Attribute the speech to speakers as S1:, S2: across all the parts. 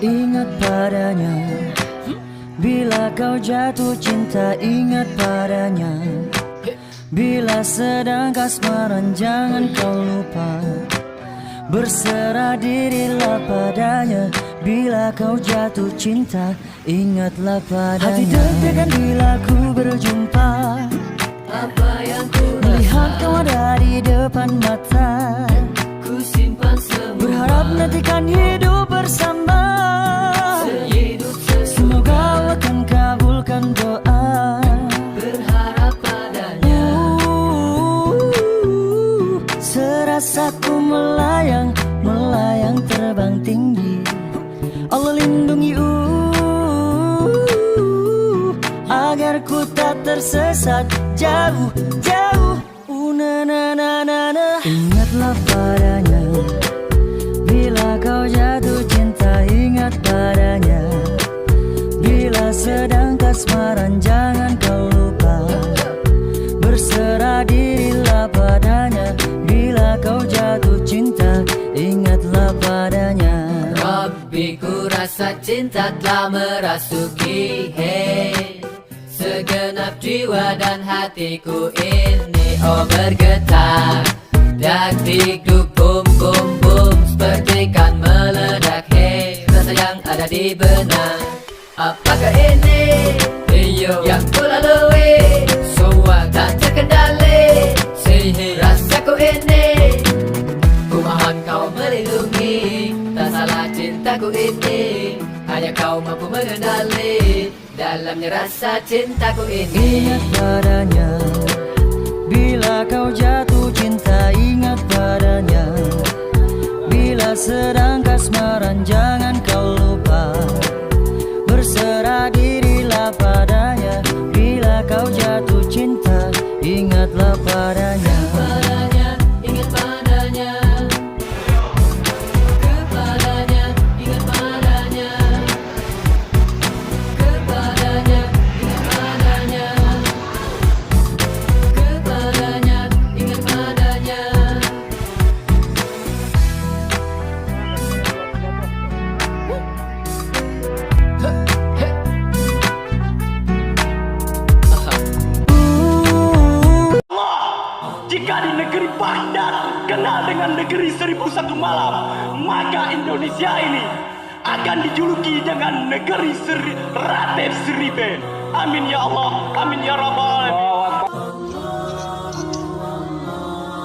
S1: Ingat padanya. Bila kau jatuh cinta, ingat padanya. Bila sedang kasmaran, jangan kau lupa. Berserah dirilah padanya. Bila kau jatuh cinta, ingatlah padanya. Hati deg-degan bila ku berjumpa.
S2: Apa yang ku
S1: melihat
S2: rasa,
S1: kau ada di depan mata.
S2: ku simpan semua.
S1: Berharap nantikan hidup bersama.
S2: Sehidup sesama,
S1: Semoga Allah akan kabulkan doa.
S2: berharap padanya.
S1: Serasa ku melayang, melayang terbang tinggi. Allah lindungi agar ku tak tersesat jauh, jauh. Na na na na na. Ingatlah padanya. Bila kau jatuh cinta, ingat padanya. Bila sedang kasmaran, jangan kau lupa. Berserah dirilah padanya. Bila kau jatuh cinta, ingatlah padanya.
S2: Rabbi, ku rasa cinta telah merasuki segenap jiwa dan hatiku ini. Oh bergetar, dak-dik-duk, bum bum bum, seperti kan meledak. Rasa yang ada di benak, apakah ini yang ku lalui? Semua tak terkendali, sihir rasaku ini. Ku mohon kau melindungi, tak salah cintaku ini. Hanya kau mampu mengendali dalamnya rasa cintaku ini.
S1: Ingat padanya. Bila kau jatuh cinta, ingat padanya. Bila sedang kasmaran, jangan kau lupa. Berserah dirilah padanya. Bila kau jatuh cinta, ingatlah padanya.
S2: Kepadanya, ingat padanya. Kepadanya, ingat padanya. Kepadanya, ingat padanya. Kepadanya, ingat padanya.
S3: Jika di negeri Baghdad kenal dengan negeri 1001 malam, maka Indonesia ini akan dijuluki dengan negeri Ratib Seribe. Amin ya Allah, amin ya Rabbal Alamin.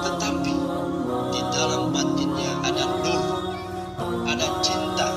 S4: Tetapi di dalam batinnya ada nur, ada cinta,